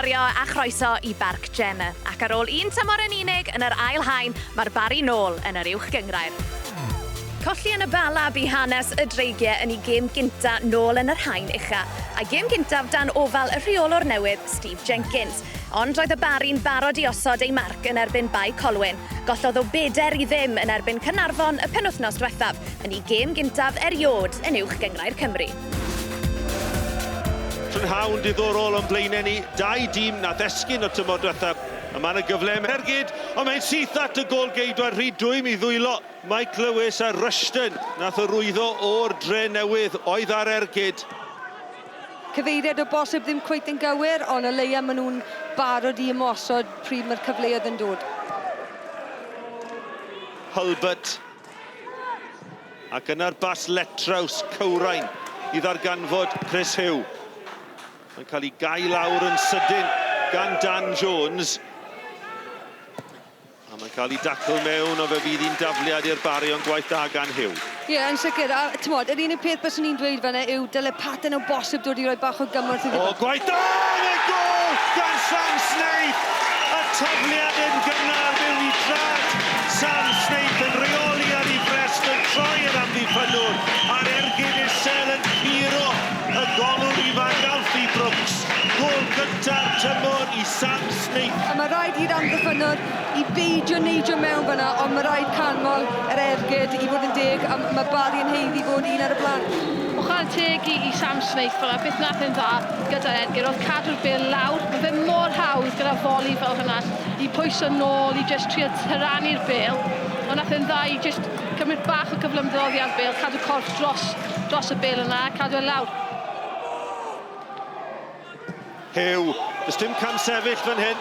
Sgorio a chroeso i Barc Gemma. Ac ar ôl un tymor yn unig yn yr ail haen, mae'r Barri nôl yn yr uwch gyngrair. Colli yn y bala bu hanes y dreigiau yn ei gêm gynta nôl yn yr haen ucha, a gêm gyntaf dan ofal y rheolwr newydd Steve Jenkins. Ond roedd y Barri'n barod i osod ei marc yn erbyn Bae Colwyn. Gollodd o 4-0 yn erbyn Caernarfon y penwythnos diwethaf yn ei gêm gyntaf eriod yn uwch gyngrair Cymru. Hawn diddorol o'n blaenau ni, 2 dîm na ddesgyn o tymor diwethaf. A mae'n y gyfle ergyd, ond mae'n syth at y gol geidwad rhy dwym i ddwylo. Mike Lewis a Rushton nath o rwyddo o'r Drenewydd oedd ar ergyd. Cyfeiriad o bosib ddim cweit yn gywir, ond o leia maen nhw'n barod i ymosod pryd mae'r cyfleoedd yn dod. Hulbert. Ac yna'r bas letraws cywrain i ddarganfod Chris Hugh. Mae'n cael ei gau lawr yn sydyn gan Dan Jones. A mae'n cael ei dacl mewn o fe fydd hi'n dafliad i'r Barri o'n gwaith da gan Hugh. Ie, yn sicr. A tymod, yr unig peth bys ni'n dweud fanna yw dyle pattern o bosib dod i roi bach o gymorth iddo. O, gwaith da! Y gol gan Sam Snaith! Y tafliad yn gynnar mewn i drad. Sam Snaith yn reoli ar ei frest yn troi yr amddiffynwr. A'r ergyd isel yn curo y golwr ifanc Alfie Brooks. Gol gyntaf tymor i Sam Snaith. A mae rhaid i'r amddiffynwr i beidio neidio mewn fanna, ond mae rhaid canmol yr ergyd i fod yn deg, a mae Barri yn heiddi fod un ar y blaen. Ochr teg i Sam Snaith fel beth nath yn dda gyda'r ergyd, oedd cadw'r bêl lawr. Mae fe mor hawdd gyda foli fel hynna i pwyso nôl, i just trio tyrannu'r bêl. Ond nath yn dda i just cymryd bach o cyflymdroddiad bêl, cadw corff dros y bêl yna, cadw e lawr. Hugh, does dim cam sefyll fan hyn.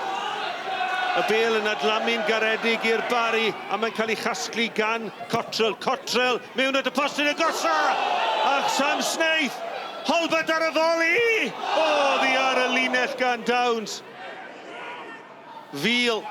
Y bêl yn adlamu'n garedig i'r Barri, a mae'n cael ei chasglu gan Cottrell. Cottrell mewn at y postyn agosa! A Sam Snaith, Hulbert ar y foli! O, ddi ar y linell gan Downs. Fiel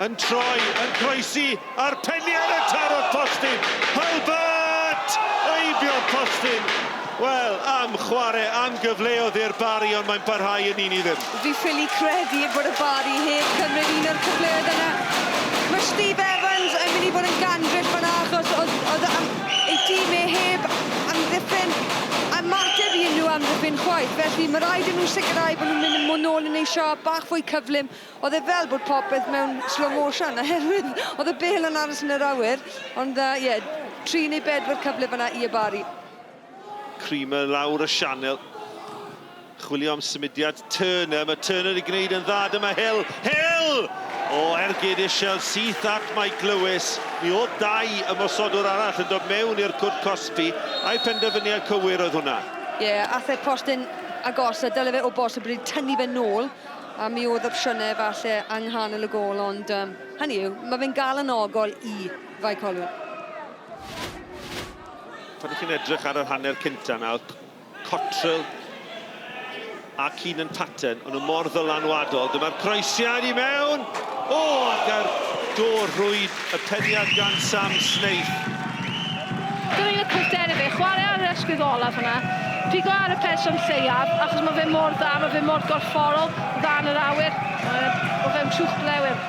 yn troi, yn croesi a'r peniad y tarot postyn. Hulbert! Eibio'r postyn. Wel, am chwarae, am gyfleoedd i'r Barri, ond mae'n parhau yn un i ddim. Fi ffili credu bod y Barri heb cymryd un o'r cyfleoedd yna. Mae Steve Evans yn mynd i fod yn gandryd fan'na achos oedd ei tîm heb amddiffyn a marteb i unrhyw amddiffyn chwaith. Felly mae rhaid yn nhw sicrhau bod nhw'n mynd nôl yn ei siop bach fwy cyflym. Oedd e fel bod popeth mewn slow motion oherwydd oedd y bêl yn aros yn yr awyr. Ond ie, 3 neu 4 cyfle fan'na i y Barri. Creamer lawr y sianel. Chwilio am symudiad Turner. Mae Turner i gwneud yn dda. Dyma Hill. Hill! O, ergyd isel syth at Mike Lewis. Mi o 2 ymosodwr arall yn dod mewn i'r cwrt cosbi. A'i penderfyniad cywir oedd hwnna. Ie, athau postyn agosa, dyle fe o bosib wedi tynnu fe nôl. A mi oedd opsiynau falle anghanol y gol, ond hynny yw, mae fe'n gael yn ogol i Bae Colwyn. Pan ych chi'n edrych ar yr hanner cynta nawr, Cottrell a Keenan Patton, ond y mor ddylanwadol. Dyma'r croesiad i mewn. O, ac ar dor rwyd y peniad gan Sam Snaith. Dyna un o'r cryfderau fe, chwarae ar yr ysgwydd olaf hwnna. Pigo ar y person lleiaf, achos mae fe mor dda, mae fe mor gorfforol, dda yn yr awyr. O fe'n trwch blewyr.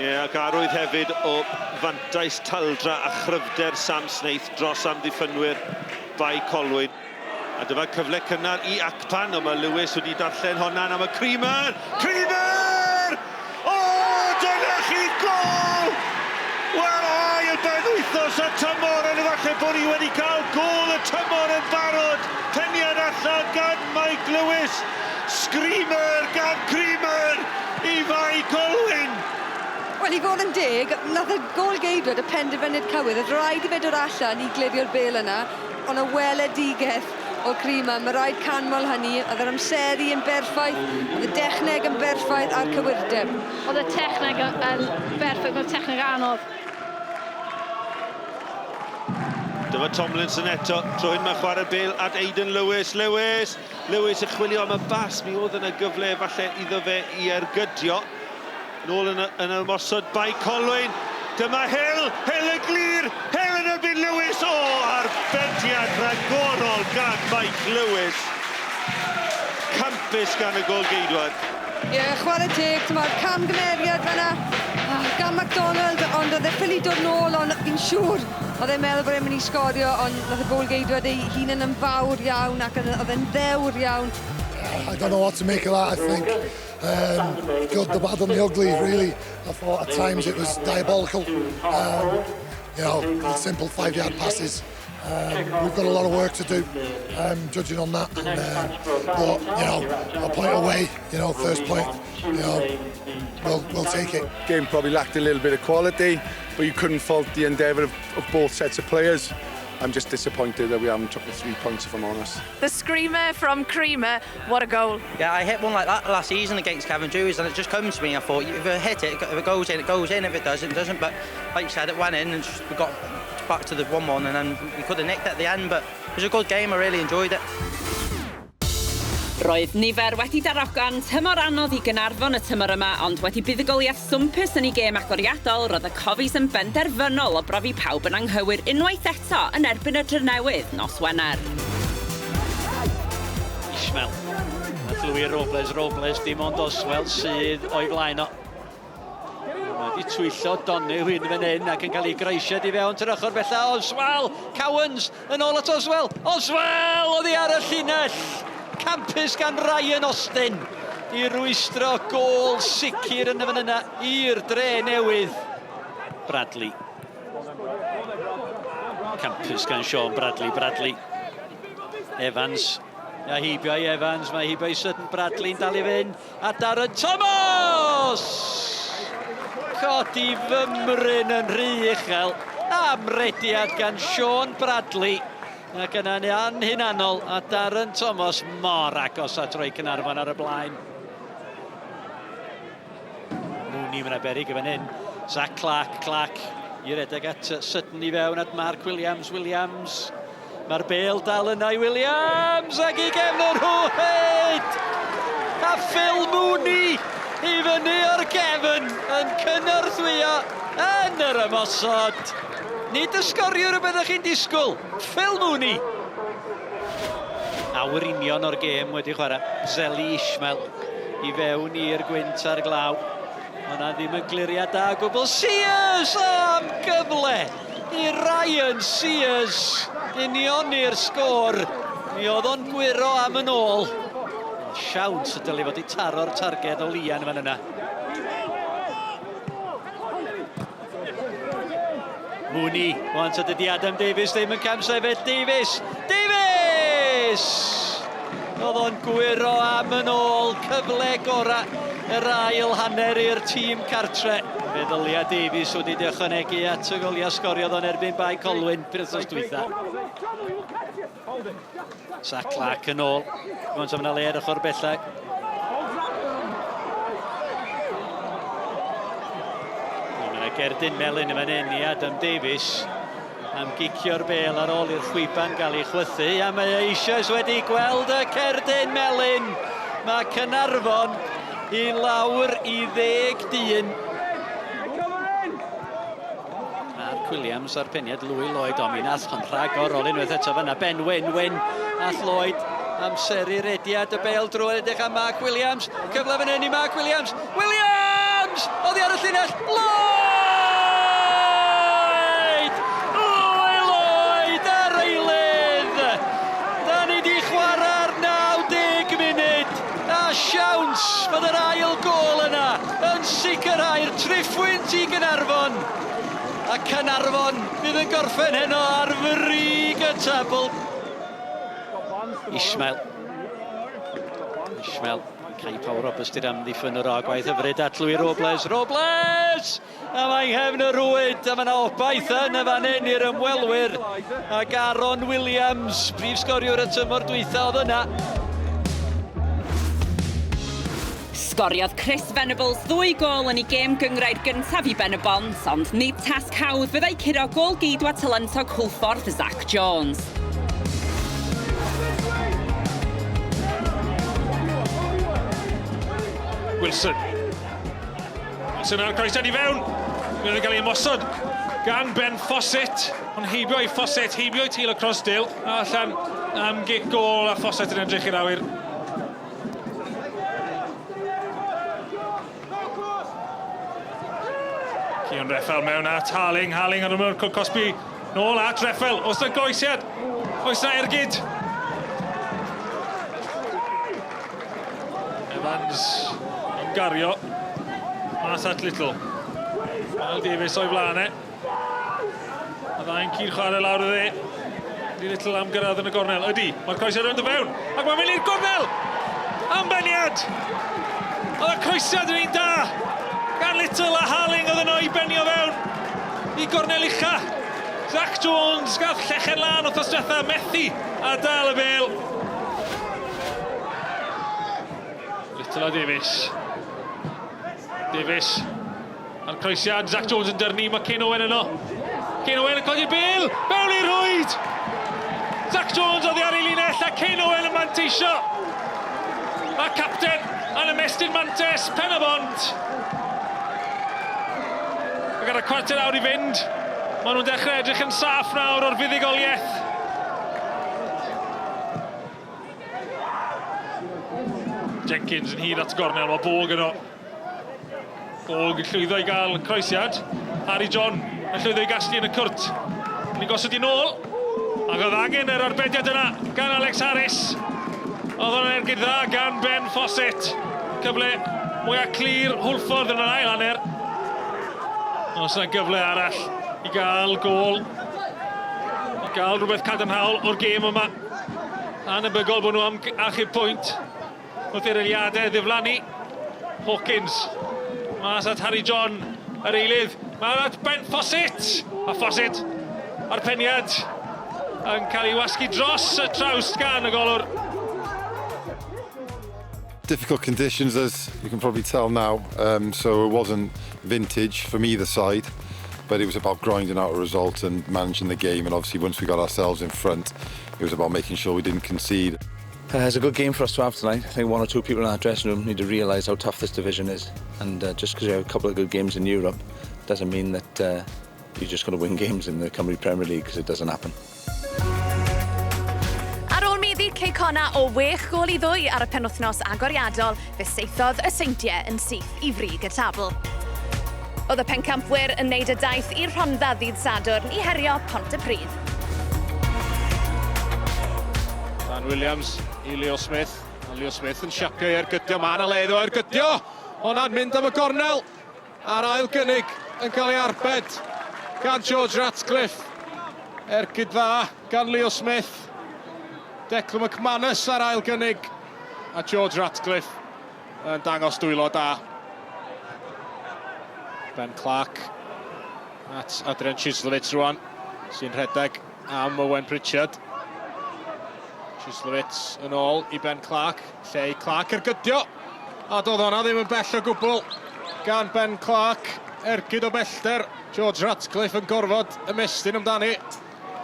Ie, ac arwydd hefyd o fantais taldra a chryfder Sam Snaith dros amddiffynwyr Bae Colwyn. A dyma cyfle cynnar i Acpan, ond mae Lewis wedi darllen honna'n am y Creamer! Creamer! O, dyna chi gol! Wel, ai, y penwythnos y tymor, yn efallai bod ni wedi cael gol y tymor yn barod. Peniad allan gan Mike Lewis. Screamer gan Creamer i Bae Colwyn. Wel, i fod yn deg, nath y gol geidwad y penderfyniad cywydd. Oedd rhaid i fe dod allan i glirio'r bêl yna, ond y weledigeth o Creamer. Mae rhaid canmol hynny, oedd yr amseru yn berffaith, oedd y dechneg yn berffaith a'r cywirdeb. Oedd y techneg yn berffaith, oedd y techneg anodd. Dyma Tomlinson eto, tro hyn mae chwarae bêl at Aidan Lewis. Lewis yn chwilio am y bas. Mi oedd yna gyfle falle iddo fe i ergydio. Nôl yn ymosod Bae Colwyn. Dyma Hill y glir, Hill yn erbyn Lewis. O, arbediad rhagorol gan Mike Lewis. Camp campus gan y golgeidwad. Ie, chwarae teg, mae'r camgymeriad fan'na gan McDonald, ond oedd e ffili dod nôl, ond fi'n siŵr oedd e'n meddwl bod e'n mynd i sgorio, ond oedd y golgeidwad ei hunan yn fawr iawn ac oedd e'n ddewr iawn. I don't know what to make of that, I think. Good, the bad and the ugly, really. I thought at times it was diabolical. You know, simple 5-yard passes. We've got a lot of work to do, judging on that. But, you know, a point away, you know, first point, you know, we'll take it. Game probably lacked a little bit of quality, but you couldn't fault the endeavour of both sets of players. I'm just disappointed that we haven't took the 3 points, if I'm honest. The screamer from Creamer, what a goal. Yeah, I hit one like that last season against Kevin Drews, and it just comes to me. I thought, if I hit it, if it goes in, it goes in. If it doesn't, it doesn't. But like you said, it went in, and we got back to the 1-1, and then we could have nicked it at the end. But it was a good game. I really enjoyed it. Roedd nifer wedi darogan tymor anodd I Caernarfon y tymor yma, ond wedi buddigoliaeth swmpus yn ei gêm agoriadol, roedd y cofis yn benderfynol o brofi pawb yn anghywir unwaith eto yn erbyn y Drenewydd nos Wener. Ismael, a llwyr Robles dim ond Oswell sydd o'i flaen o. Mae wedi twyllo Drenewydd fan hyn ac yn cael ei greisiad I fewn yr ochr bella. Oswell, Cowens yn ôl at Oswell. Oswell oedd I ar y llinell. Campus gan Ryan Austin I rwystro gôl sicr yn y fan yna i'r Drenewydd. Bradley. Campus gan Sean Bradley. Evans. Ia heibio I Evans, mae heibio I Sutton Bradley'n dal I fynd. A Darren Thomas! Codi fymryn yn rhy uchel. Amrediad gan Sean Bradley. Ac yna ni anhunanol a Darren Thomas mor agos at roi Caernarfon ar y blaen. Mooney mae'n berig I fan hyn. Zach Clark I redeg at Sutton I fewn at Mark Williams. Mae'r bêl dal yna I Williams ac I gefn yr hwyd! A Phil Mooney I fyny o'r gefn yn cynnyrthwyo yn yr ymosod. Nid y sgoriwr y byddwch chi'n disgwyl, Phil Mooney. Awr union o'r gêm wedi chwarae. Zeli Ismael I fewn i'r gwynt ar glaw. O'na ddim yn gliriad da gwbl. Sears am gyfle I Ryan Sears. Union i'r sgôr. Mi oedd o'n gwiro am yn ôl. Siawns y dylai fod I taro'r targed o Lian fan yna. Mooney, wan at ydi Adam Davies ddim yn camsefyd. Davies! Oedd o'n gwiro am yn ôl, cyfle gora yr ail hanner i'r tîm cartre. Meddylia Davies wedi ychwanegu at y golia sgoriodd o'n erbyn Bae Colwyn penwythnos dwytha. Zach Clark yn ôl, gwant am yna le ar ochr bellach. Gerdyn Melyn yn fan hyn I Adam Davies am gicio'r bêl ar ôl i'r chwiban gael ei chwythu a mae eisoes wedi gweld y Cerdyn Melyn. Mae Caernarfon I lawr I 10 dyn. Mark Williams ar peniad Louis Lloyd o mi nath o'n rhagor ôl unwaith eto fan'na. Ben Wyn nath Lloyd amseru rediad y pêl-droed edrych am Mark Williams. Cyfle fan hyn I Mark Williams. Oddi ar y llinell. Lloyd ar eilydd. Da ni di chwarae'r 90 munud. A siawns fod yr ail gôl yna yn sicrhau'r triffwynt I Caernarfon. A Caernarfon bydd yn gorffen heno ar frig y tabl. Ismael. Cai Pawr Roberts di'r amddiffyn yr ogwaith hyfryd at Louis Robles. A mae'n nghefn y rwyd. A mae'na obaith yn y fan hyn i'r ymwelwyr. Ac Aaron Williams, brif sgoriwr y tymor dwytha oedd yna. Sgoriodd Chris Venables 2 gôl yn ei gêm gyngrair gyntaf I Pen-y-bont, ond nid tasg hawdd fyddai curo gôl geidwa talentog Hwlffordd Zach Jones. Wilson ar croesiad I fewn. Bydd yn cael ei ymosod gan Ben Fawcett. Ond heibio I Fawcett, heibio I Tilo Crossdale. A allan am gic gôl a Fawcett yn edrych i'r awyr. Cion Reffel mewn at Harling ar ymwyr Cosby. Nôl at Reffel, oes na goesiad, oes na ergyd. Evans yn gario, mas at Little. Wel Davies o'i flanau. A ddau'n cyn chwarae lawr y dde. Di Little am gyrraedd yn y gornel. Ydy, mae'r croesiad yn dy fewn. Ac mae'n mynd i'r gornel! Ambeniad! Oedd y croesiad yn un da. Gan Little a Harling oedd yno i benio fewn. I gornel ucha. Zach Jones gath llechen lan o thosdiatha methu a dal y bel. Little a Davies. Davies. A'r croesiad, Zach Jones yn dyrnu, mae Caen Owen yno. Caen Owen yn codi'r bel, mewn i'r rwyd! Zach Jones oedd ar ei linell a Caen Owen yn manteisio. A capten yn ymestyn mantes, Pen-y-bont. Ac ar y cwarter awr i fynd, maen nhw'n dechrau edrych yn saff nawr o'r fuddugoliaeth. Jenkins yn hyd at gornel, mae Bog yno. Bog yn llwyddo i gael croesiad. Harry John yn llwyddo i gaslu yn y cwrt. Ni'n gosod i nôl. Ac oedd angen yr arbediad yna gan Alex Harris. Oedd hwnna'n ergyd dda gan Ben Fawcett. Cyfle mwyaf clir Hwlffordd yn yr ail hanner. Os yna gyfle arall i gael gôl. I gael rhywbeth cadarnhaol o'r gêm yma. Anebygol bod nhw am achub pwynt. Wrth i'r eiliadau ddiflannu. Hawkins. Mas at Harry John, yr eilydd. Mas at Ben Fawcett. A Fawcett a'r peniad yn cael ei wasgu dros y trawst gan y golwr. Difficult conditions, as you can probably tell now, so it wasn't vintage from either side, but it was about grinding out a result and managing the game, and obviously once we got ourselves in front, it was about making sure we didn't concede. It's a good game for us to have tonight. I think one or two people in our dressing room need to realise how tough this division is, and just because you have a couple of good games in Europe doesn't mean that you're just going to win games in the Cymru Premier League, because it doesn't happen. Ar ôl meddu Ceicona o 6 gôl i 2 ar y penwythnos agoriadol, fe saethodd y seintiau yn syth i frig y tabl. Oedd y pencampwyr yn neud y daith i'r Rhondda ddydd Sadwrn i herio Pontypridd. Dan Williams i Leo Smith. Leo Smith yn siapio i'r gydio. Mae yna leddo i'r gydio. Hwna'n mynd am y gornel. A'r ail gynnig yn cael ei arbed gan George Ratcliffe. Ergyd dda gan Leo Smith. Declan McManus ar ail gynnig. A George Ratcliffe yn dangos dwylo da. Ben Clark at Adrian Chislewicz rwan, sy'n rhedeg am Owen Pritchard. Chislewicz yn ôl i Ben Clark. Lle i Clark i'r gydio. A doedd hwnna ddim yn bell o gwbl gan Ben Clark. Ergyd o bellter. George Ratcliffe yn gorfod ymestyn amdani.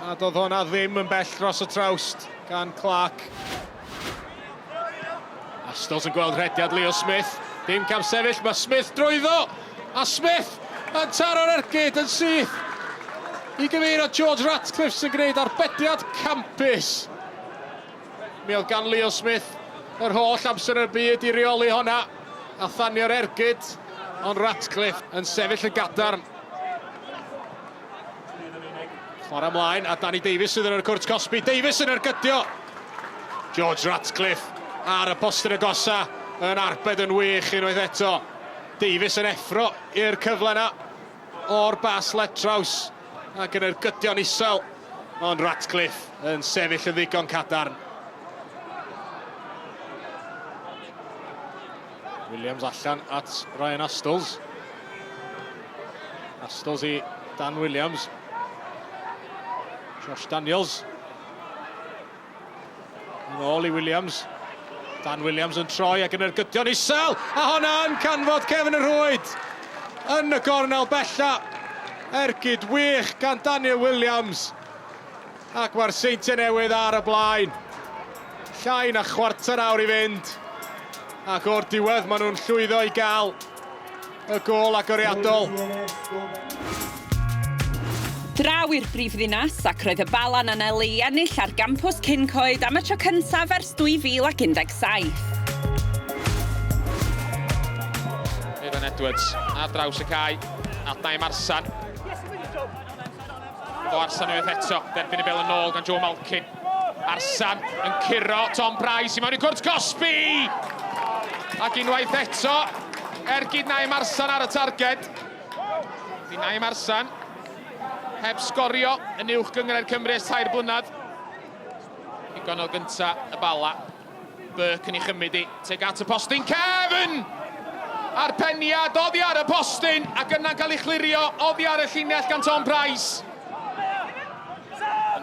A doedd hwnna ddim yn bell dros y trawst gan Clark. Astles yn gweld rhediad Leo Smith. Dim cam sefyll, mae Smith drwyddo. A Smith yn taro'r ergyd yn syth. I gyfeirio George Ratcliffe sy'n gwneud arbediad campus. Mi oedd gan Leo Smith yr holl amser y byd i reoli honna. A thanio'r ergyd, ond Ratcliffe yn sefyll y gadarn. Chwarae ymlaen, a Danny Davies sydd yn yr cwrt Cosby. Davies yn yr gydio. George Ratcliffe ar y postyn agosa yn arbed yn wych unwaith eto. Davies yn effro i'r cyfle yna o'r bas Letraws ac yn yr gydion isel. Ond Ratcliffe yn sefyll yn ddigon cadarn. Williams allan at Ryan Astles. Astles i Dan Williams. Josh Daniels. Yn ôl i Williams. Dan Williams yn troi ac yn yr gydion isel. A honna yn canfod Kevin y Rwyd. Yn y gornel bella. Ergyd wych gan Daniel Williams. Ac mae'r seintiau newydd ar y blaen. Llai na chwarter awr i fynd. Ac o'r diwedd maen nhw'n llwyddo i gael y gôl agoriadol. Draw i'r brif ddinas ac roedd y balan yn ei ennill ar gampws Cyncoed am y tro cyntaf ers 2017. Edward Edwards ar draws y cae. Adnau Marsan. O Arsan unwaith eto, derbyn y bel yn ôl gan Joe Malkin. Arsan yn curo, Tom Price i mewn i cwrt Cosby! Ac unwaith eto, Naim Marsan ar y targed. Naim Marsan, heb sgorio yn uwch Gyngred Cymru ers 3 blynedd. Digon o gynta y bala. Burke yn ei chymryd i, teg at y postyn, Kevin! A'r peniad, oddi ar y postyn, ac yna'n cael ei chlirio, oddi ar y llinell gan Tom Price.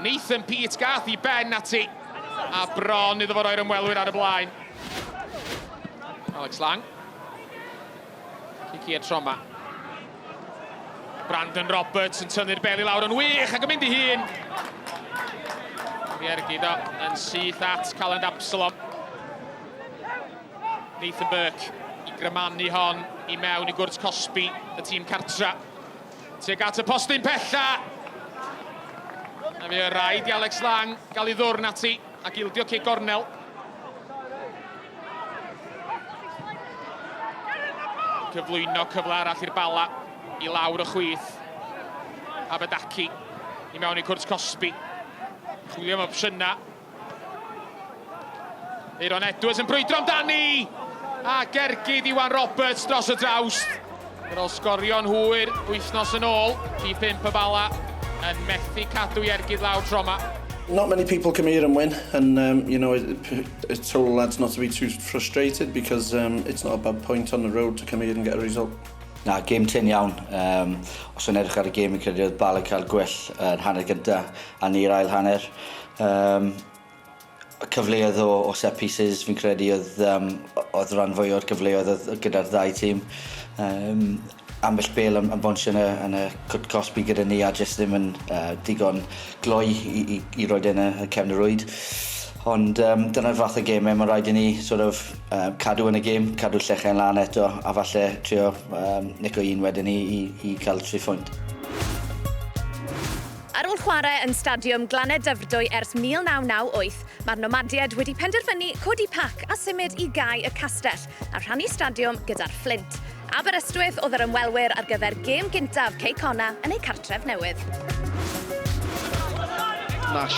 Nathan Pete gath i ben ati, a bron iddo fo roi'r ymwelwyr ar y blaen. Alex Lang. Cici i'r troma. Brandon Roberts yn tynnu'r bel i lawr yn wych ac yn mynd i hun. Ergyd o yn syth at Calend Absalom. Nathan Burke i grymannu hon i mewn i gwrs Cosby, y tîm cartra. Teg at y postyn pella. A fi y rhaid i Alex Lang gael ei ddwrn ati ac ildio cic gornel. Cyflwyno cyfle arall i'r bala i lawr y chwith. Abedaki i mewn i cwrs Cosby. Chwilio am opsiyna. Eiron Edwards yn brwydro amdani. A gergyd Iwan Roberts dros y drawst. Ar ôl sgorio'n hwyr wythnos yn ôl. Rhif 5 y bala yn methu cadw i ergyd lawr troma. Not many people come here and win, and you know, it's told lads not to be too frustrated because it's not a bad point on the road to come here and get a result. Na, gêm tyn iawn. Os yn edrych ar y gêm, yn credu oedd Bal yn cael gwell yn hanner gynta a ni'r ail hanner. Cyfleoedd o set pieces, fi'n credu oedd rhan fwy o'r cyfleoedd gyda'r ddau tîm. Ambell bel yn bonsio yn y cwrt Cosby gyda ni a jyst ddim yn digon gloi i roed yn y Cymreig. Ond dyna'r fath o gemau mae'n rhaid i ni cadw yn y gêm, cadw llechau'n lan eto a falle trio nico un wedyn i cael 3 phwynt. Ar ôl chwarae yn stadiwm Glaned Dyfrdwy ers 1998, mae'r nomadiad wedi penderfynu codi pac a symud i gau y castell a rhannu stadiwm gyda'r Flint. Aberystwyth oedd yr ymwelwyr ar gyfer gêm gyntaf Ceicona yn ei cartref newydd. Nash.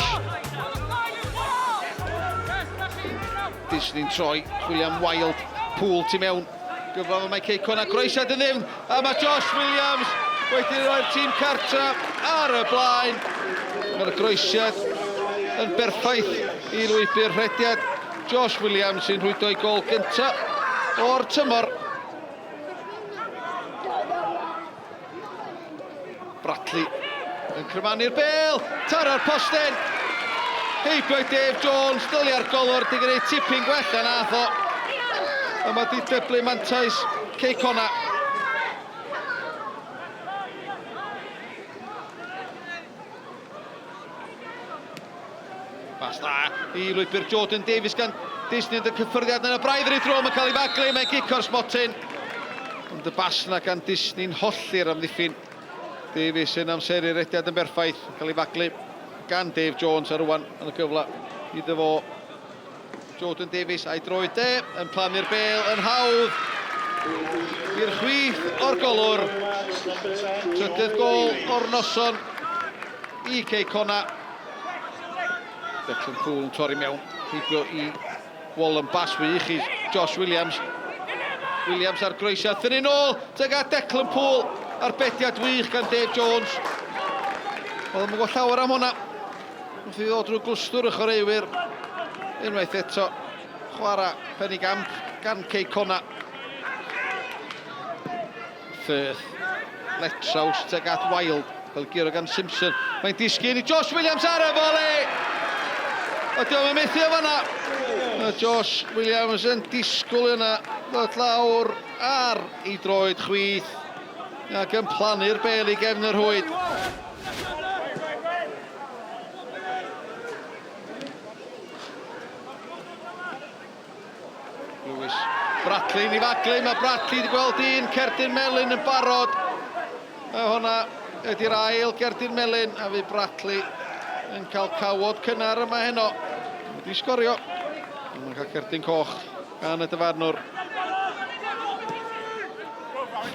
Disney'n troi, William Wild, Poole tu mewn. Gyflaf mae Ceicona, groesiad yn ddim, a mae Josh Williams wedi rhoi'r tîm cartra ar y blaen. Mae'r groesiad yn berffaith i lwybr rhediad. Josh Williams sy'n rhwydo i gol gyntaf o'r tymor. Bradley yn crymanu'r bel, taro'r postyn. Heibio Dave Jones, dylia'r golwr, di gwneud tipyn gwell yn ath o. A mae di dyblu mantais Ceicona. Bas da i lwybr Jordan Davies gan Disney yn y cyffyrddiad yn y braidd yn ei thro, mae'n cael ei faglu, mae'n gico'r smotyn. Ond y bas na gan Disney'n holli'r amddiffyn. Davies yn amseru rediad yn berffaith, cael ei faglu gan Dave Jones ar rwan yn y cyfle. Iddo fo Jordan Davies a'i droed de, yn plannu'r bel yn hawdd. I'r chwith o'r golwr. Trydydd gol o'r noson i Ceicona. Declan Poole yn torri mewn, heibio i Wallen Bass wych i Josh Williams. Williams ar groesiad, ddyn nôl, teg at Declan Poole. Arbediad wych gan Dave Jones. Oedd yn gweld llawer am hwnna. Wrth i ddod drwy glwstwr y chwaraewyr. Unwaith eto, chwarae Pen-y-bont gan Ceicona. Firth, Letraws, teg at Wild. Fel giro gan Simpson. Mae'n disgyn i Josh Williams ar y foli. Ydy o'n methu o fanna. Josh Williams yn disgwyl yna. Ddod lawr ar ei droed chwith. Ac yn plannu'r bel i gefn yr hwyd. Lewis, Bradley i faglu, mae Bradley wedi gweld un, Cerdyn Melyn yn barod. A hwnna ydy'r ail Cerdyn Melyn, a fydd Bradley yn cael cawod cynnar yma heno. Wedi sgorio. Mae'n cael Cerdyn coch gan y dyfarnwr.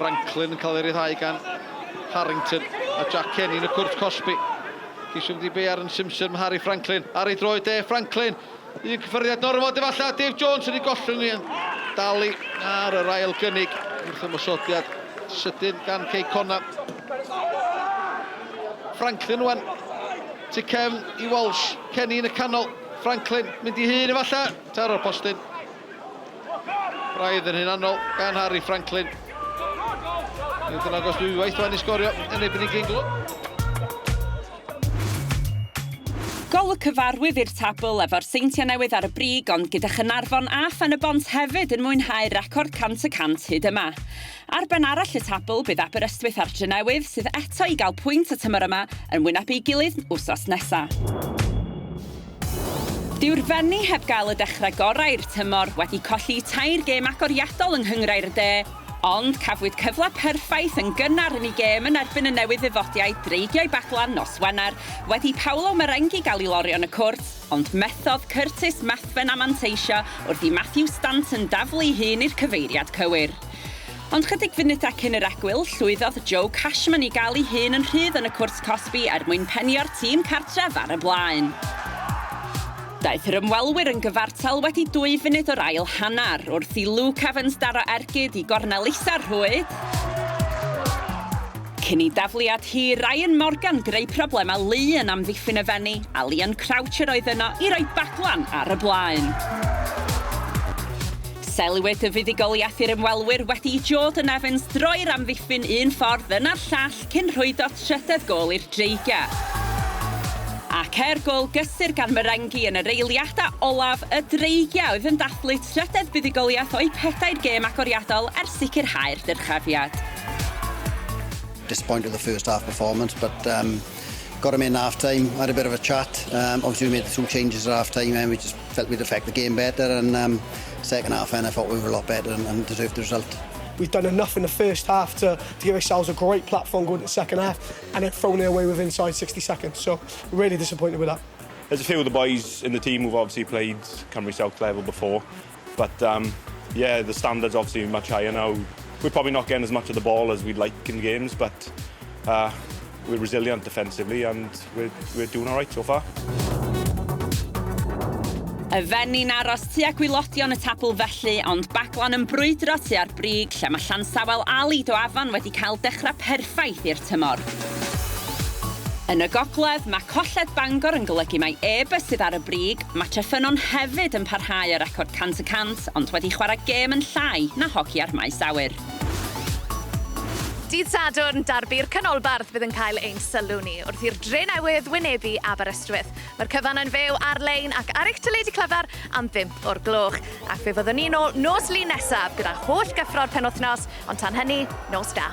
Franklin yn cael ei ryddhau gan Harrington a Jack Kenny yn y cwrt Cosby. Gisio wedi be ar yn Simpson, Harry Franklin. Harry droed Franklin. Un cyffyrddiad normod efallai, Dave Jones yn ei gollwng ni yn dalu ar yr ail gynnig wrth ymwysodiad sydyn gan Cey Conna. Franklin wan, tu cefn i Walsh, Kenny yn y canol. Franklin mynd i hun efallai, taro'r postyn. Braidd yn hunanol gan Harry Franklin. Nid yn agos dwywaith wan i sgorio yn ebyn i Ginglo. Gol y cyfarwydd i'r tabl efo'r Seintiau Newydd ar y brig, ond gyda Caernarfon a Pen-y-bont hefyd yn mwynhau record 100% hyd yma. Ar ben arall y tabl, bydd Aberystwyth ar Drenewydd sydd eto i gael pwynt y tymor yma yn wynebu ei gilydd wsos nesaf. Dyw'r Fenni heb gael y dechrau gorau i'r tymor wedi colli 3 gêm agoriadol yng Nghyngrau'r De, ond cafwyd cyfle perffaith yn gynnar yn ei gêm yn erbyn y newydd ddifodiau dreigiau Baglan nos Wener, wedi Paolo Merengi gael ei lorio yn y cwrt, ond methodd Curtis Methven a manteisio wrth i Matthew Stanton daflu ei hun i'r cyfeiriad cywir. Ond chydig funudau cyn yr egwyl, llwyddodd Joe Cashman i gael ei hun yn rhydd yn y cwrt Cosby mwyn penio'r tîm cartref ar y blaen. Daeth yr ymwelwyr yn gyfartal wedi 2 funud o'r ail hannar wrth i Luke Evans daro ergyd i gornel isa'r rhwyd. Cyn i dafliad hir, Ryan Morgan greu problemau lu yn amddiffyn y Fenni a Liam Croucher oedd yno i roi Baglan ar y blaen. Seliwyd y fuddigoliaeth i'r ymwelwyr wedi i Jordan Evans droi'r amddiffyn un ffordd yn ar llall cyn rhwydo trydydd gol i'r dreigia. Ac gol gysur gan Merengi yn yr eiliadau olaf, y dreigia oedd yn dathlu trydydd buddigoliaeth o'i 4 gêm agoriadol sicrhau'r dyrchafiad. Disappointed with the first half performance, but got him in half time, had a bit of a chat. Obviously we made the 2 changes at half time and we just felt we'd affect the game better, and second half and I thought we were a lot better and deserved the result. We've done enough in the first half to give ourselves a great platform going to the second half and then thrown it away within inside 60 seconds. So we're really disappointed with that. There's a few of the boys in the team who've obviously played Cymru South level before, but yeah, the standards obviously much higher now. We're probably not getting as much of the ball as we'd like in games, but we're resilient defensively and we're doing all right so far. Y Fenni'n aros tuag gwylodion y tabl felly, ond Baglan yn brwydro tua'r brig lle mae Llansawel a Lido Afan wedi cael dechrau perffaith i'r tymor. Yn y gogledd, mae colled Bangor yn golygu mai e-bus sydd ar y brig, mae Ffynnon hefyd yn parhau y record 100%, ond wedi chwarae gêm yn llai na hoci ar maes awyr. Dydd Sadwrn, darbu'r canolbarth fydd yn cael ein sylw ni wrth i'r Drenewydd wynebu Aberystwyth. Mae'r cyfan yn fyw ar-lein ac ar eich teledu clyfar am 5 o'r gloch. Ac fe fyddwn ni nôl nos Lun nesaf gyda holl gyffro'r penwythnos, ond tan hynny, nos da.